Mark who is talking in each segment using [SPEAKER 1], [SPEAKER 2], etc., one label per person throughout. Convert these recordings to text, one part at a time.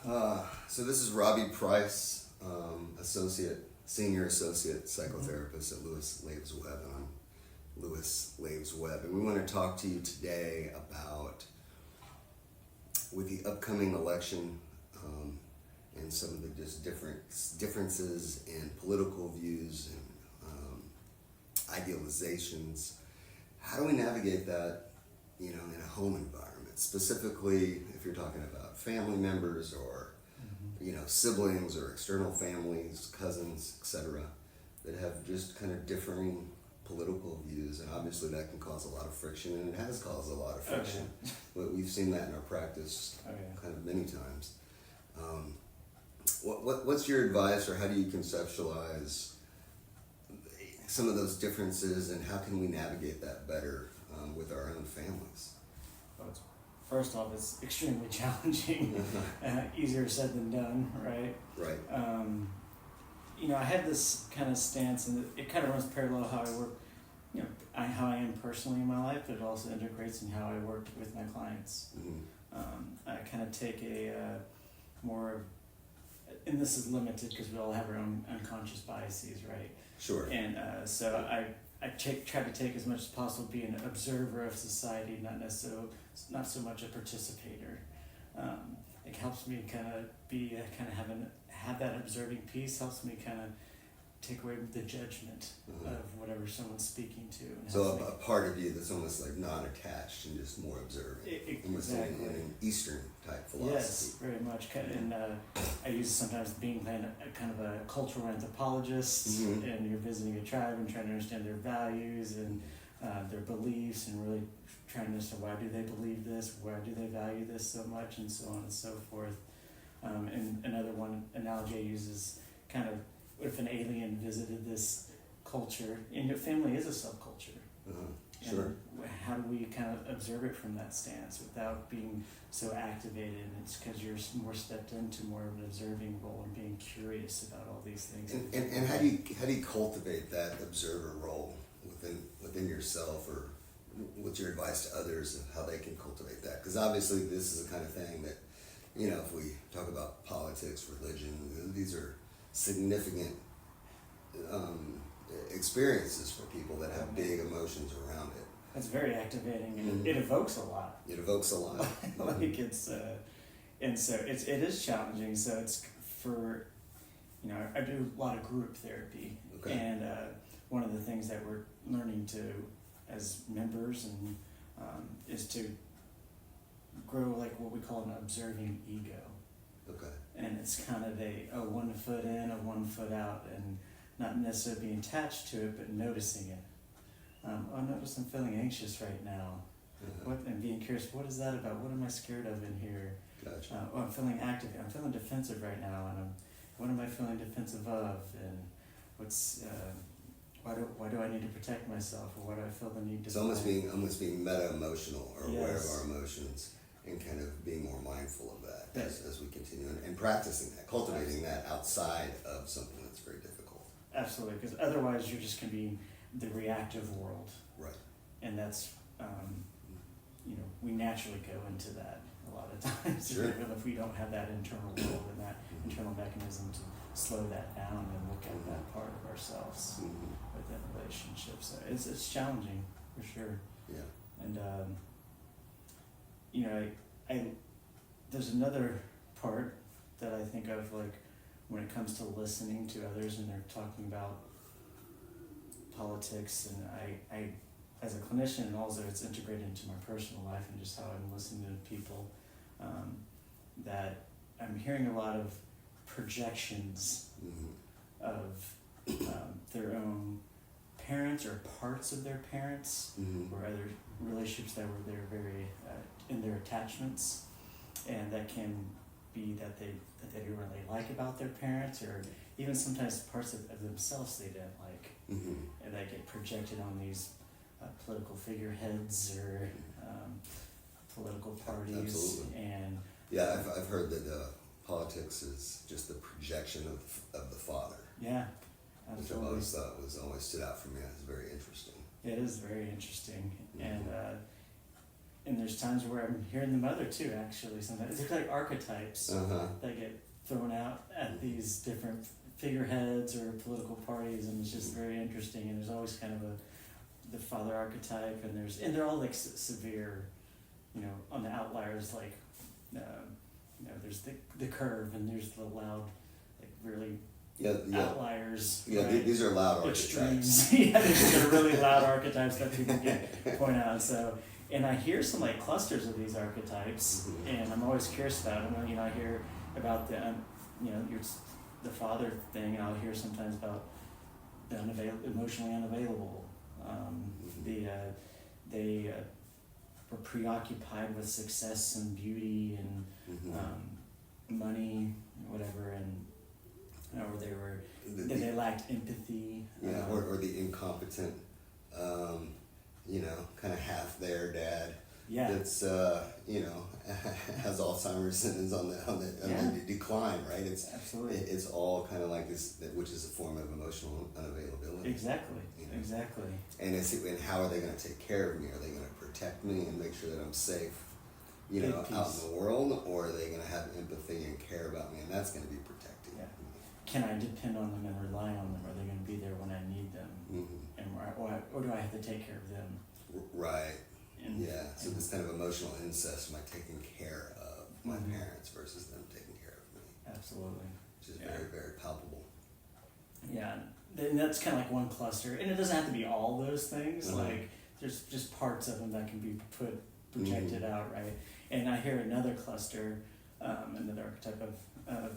[SPEAKER 1] So this is Robbie Price, senior associate psychotherapist at Laves-Webb, and I'm Louis Laves-Webb, and we want to talk to you today about, with the upcoming election and some of the just differences in political views and idealizations. How do we navigate that, in a home environment? Specifically, if you're talking about family members or, siblings or external families, cousins, etc., that have just kind of differing political views, and obviously that can cause a lot of friction, and it has caused a lot of friction. But we've seen that in our practice kind of many times. What's your advice, or how do you conceptualize some of those differences, and how can we navigate that better with our own families?
[SPEAKER 2] First off, it's extremely challenging. Easier said than done, right?
[SPEAKER 1] Right.
[SPEAKER 2] I have this kind of stance, and it kind of runs parallel how I work, how I am personally in my life, but it also integrates in how I work with my clients.
[SPEAKER 1] Mm-hmm.
[SPEAKER 2] I kind of take a more, and this is limited because we all have our own unconscious biases, right?
[SPEAKER 1] Sure.
[SPEAKER 2] And so I try to take as much as possible, be an observer of society, not so much a participator. It helps me kind of have that observing piece. Helps me kind of take away the judgment of whatever someone's speaking to. And
[SPEAKER 1] So a part of you that's almost like non-attached and just more observing. Almost
[SPEAKER 2] Exactly.
[SPEAKER 1] in an Eastern type philosophy.
[SPEAKER 2] Yes, very much. And I use it sometimes being kind of a cultural anthropologist, and you're visiting a tribe and trying to understand their values and their beliefs, and really trying to understand why do they believe this, why do they value this so much, and so on and so forth. And another one analogy I use is kind of, if an alien visited this culture, and your family is a subculture.
[SPEAKER 1] Sure.
[SPEAKER 2] And how do we kind of observe it from that stance without being so activated? And it's because you're more stepped into more of an observing role and being curious about all these things.
[SPEAKER 1] And how do you cultivate that observer role within yourself, or what's your advice to others of how they can cultivate that? Because obviously this is the kind of thing that, if we talk about politics, religion, these are significant experiences for people that have big emotions around it.
[SPEAKER 2] It's very activating, and it evokes a lot.
[SPEAKER 1] It evokes a lot.
[SPEAKER 2] And so it is challenging. So it's for, I do a lot of group therapy, and one of the things that we're learning to, as members, and is to grow like what we call an observing ego.
[SPEAKER 1] Okay.
[SPEAKER 2] And it's kind of a 1 foot in, a 1 foot out, and not necessarily being attached to it, but noticing it. I notice I'm feeling anxious right now. And being curious, what is that about? What am I scared of in here?
[SPEAKER 1] Gotcha.
[SPEAKER 2] I'm feeling active. I'm feeling defensive right now, and what am I feeling defensive of? And what's why do I need to protect myself, or why do I feel the need to?
[SPEAKER 1] It's almost being meta-emotional, or aware of
[SPEAKER 2] Yes.
[SPEAKER 1] our emotions, and kind of being more mindful of that as we continue, and practicing that, cultivating that outside of something that's very difficult.
[SPEAKER 2] Absolutely, because otherwise you're just going to be the reactive world.
[SPEAKER 1] Right.
[SPEAKER 2] And that's, we naturally go into that a lot of times.
[SPEAKER 1] Sure.
[SPEAKER 2] Even if we don't have that internal world and that internal mechanism to slow that down and look at that part of ourselves within relationships. So it's challenging, for sure.
[SPEAKER 1] Yeah.
[SPEAKER 2] And, I there's another part that I think of, like, when it comes to listening to others and they're talking about politics, and I as a clinician, and also it's integrated into my personal life and just how I'm listening to people, that I'm hearing a lot of projections of their own parents or parts of their parents, or other relationships that were there very in their attachments, and that can be that they didn't really like about their parents, or even sometimes parts of themselves they didn't like, and that get projected on these political figureheads or political parties.
[SPEAKER 1] Absolutely.
[SPEAKER 2] And
[SPEAKER 1] I've heard that politics is just the projection of the father.
[SPEAKER 2] Yeah,
[SPEAKER 1] absolutely. Which I've always thought always stood out for me as very interesting.
[SPEAKER 2] It is very interesting, and and there's times where I'm hearing the mother too. Actually, sometimes it's like archetypes that get thrown out at these different figureheads or political parties, and it's just very interesting. And there's always kind of the father archetype, and they're all like severe, you know, on the outliers, like you know, there's the curve, and there's the loud, like really outliers.
[SPEAKER 1] Yeah,
[SPEAKER 2] right?
[SPEAKER 1] These are loud
[SPEAKER 2] Extremes.
[SPEAKER 1] archetypes.
[SPEAKER 2] Yeah, these are really loud archetypes that people can point out. So, and I hear some like clusters of these archetypes, and I'm always curious about them. You know, I hear about the, you know, the father thing, and I'll hear sometimes about the emotionally unavailable. They were preoccupied with success and beauty and money, whatever, and or they lacked empathy.
[SPEAKER 1] Yeah, or the incompetent, you know, kind of half there dad.
[SPEAKER 2] Yeah.
[SPEAKER 1] That's you know, has Alzheimer's and is on the decline, right?
[SPEAKER 2] Absolutely.
[SPEAKER 1] It's all kind of like this, which is a form of emotional unavailability.
[SPEAKER 2] Exactly.
[SPEAKER 1] You know?
[SPEAKER 2] Exactly.
[SPEAKER 1] And how are they going to take care of me? Are they going to protect me and make sure that I'm safe, you know, out in the world, or are they going to have empathy and care about me? And that's going to be protecting.
[SPEAKER 2] Yeah. Can I depend on them and rely on them? Are they going to be there when I need them? And or do I have to take care of them?
[SPEAKER 1] Right. So this kind of emotional incest, am I taking care of my parents versus them taking care of me?
[SPEAKER 2] Absolutely.
[SPEAKER 1] Which is very, very palpable.
[SPEAKER 2] Yeah, and that's kind of like one cluster, and it doesn't have to be all those things. Like there's just parts of them that can be projected out, right? And I hear another cluster, another archetype of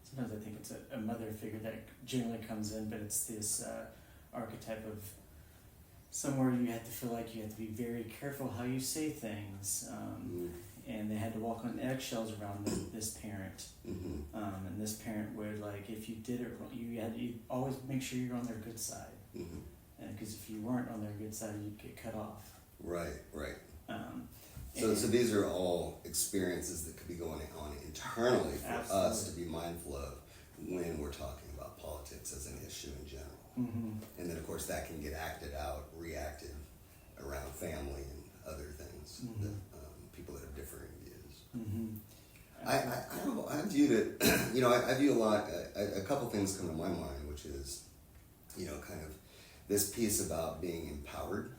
[SPEAKER 2] sometimes I think it's a mother figure that generally comes in, but it's this archetype of somewhere you have to feel like you have to be very careful how you say things, and they had to walk on eggshells around this parent, and this parent would, like, if you did it wrong, you always make sure you're on their good side, and because if you weren't on their good side, you'd get cut off. Right.
[SPEAKER 1] So these are all experiences that could be going on internally for us to be mindful of when we're talking about politics as an issue in general. And then, of course, that can get reacted around family and other things, that, people that have differing views. I viewed it, you know, I view a lot, a couple things come to my mind, which is, you know, kind of this piece about being empowered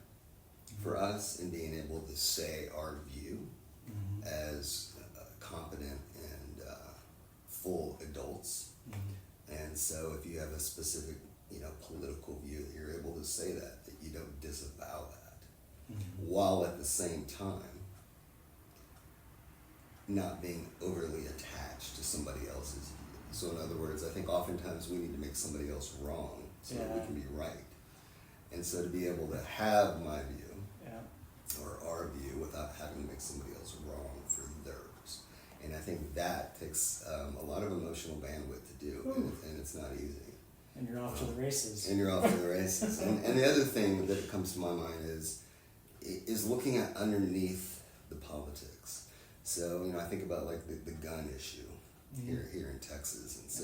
[SPEAKER 1] for us and being able to say our view as competent and full adults. And so if you have a specific, you know, political view, that you're able to say that you don't disavow that, while at the same time not being overly attached to somebody else's view. So in other words, I think oftentimes we need to make somebody else wrong so that we can be right. And so to be able to have my view or our view without having to make somebody else wrong for theirs. And I think that takes a lot of emotional bandwidth to do, and it's not easy.
[SPEAKER 2] And you're off to the races.
[SPEAKER 1] And the other thing that comes to my mind is looking at underneath the politics. So, you know, I think about like the gun issue here in Texas. And so,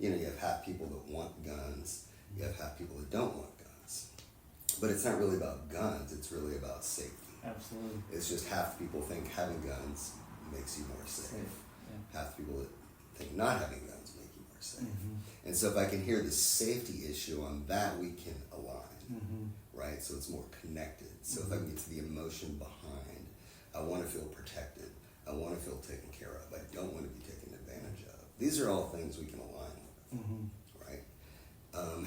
[SPEAKER 1] you know, you have half people that want guns, you have half people that don't want guns. But it's not really about guns, it's really about safety.
[SPEAKER 2] Absolutely.
[SPEAKER 1] It's just half the people think having guns makes you more safe. Half the people that think not having guns make you more safe. And so if I can hear the safety issue on that, we can align, right? So it's more connected. So if I can get to the emotion behind, I want to feel protected. I want to feel taken care of. I don't want to be taken advantage of. These are all things we can align with, right?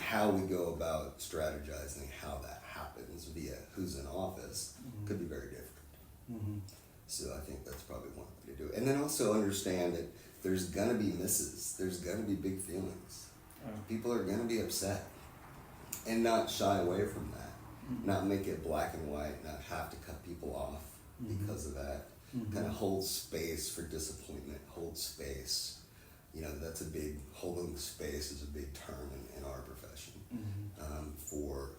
[SPEAKER 1] How we go about strategizing how that happens via who's in office could be very different. So I think that's probably one way to do it. And then also understand that there's gonna be misses. There's gonna be big feelings. People are gonna be upset, and not shy away from that. Not make it black and white. Not have to cut people off because of that. Kind of hold space for disappointment. Hold space. You know, that's a big, holding space is a big term in our profession. For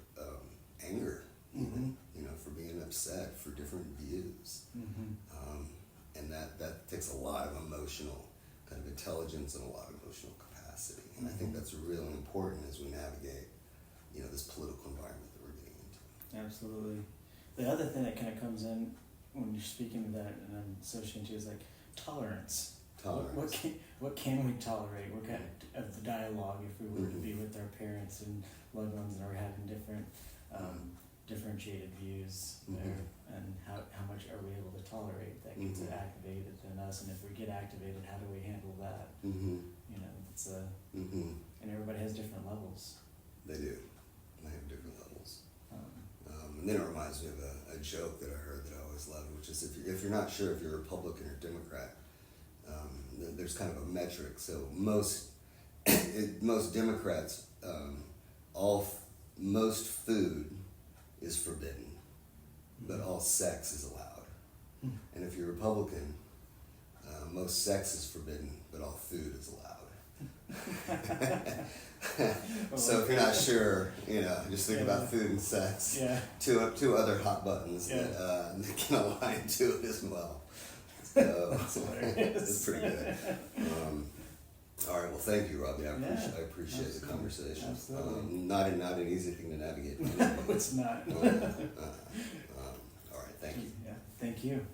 [SPEAKER 1] anger, even, you know, for being upset, for different views. And that takes a lot of emotional kind of intelligence and a lot of emotional capacity. And I think that's really important as we navigate, you know, this political environment that we're getting into.
[SPEAKER 2] Absolutely. The other thing that kind of comes in when you're speaking to that, and I'm associating to, is like tolerance.
[SPEAKER 1] Tolerance.
[SPEAKER 2] What can we tolerate? What kind of the dialogue if we were to be with our parents and loved ones and are having different differentiated views there, and how much are we able to tolerate that gets activated in us, and if we get activated, how do we handle that? You know, it's and everybody has different levels.
[SPEAKER 1] They do. They have different levels. And then it reminds me of a joke that I heard that I always loved, which is if you're not sure if you're Republican or Democrat, there's kind of a metric. So most Democrats, most food is forbidden, but all sex is allowed. And if you're Republican, most sex is forbidden, but all food is allowed. So if you're not sure, you know, just think about food and sex. Two other hot buttons that can align to it as well. So it's pretty good. All right, well, thank you, Robbie. I appreciate the conversation. Not an easy thing to navigate.
[SPEAKER 2] No, it's not.
[SPEAKER 1] All right, thank you.
[SPEAKER 2] Yeah, thank you.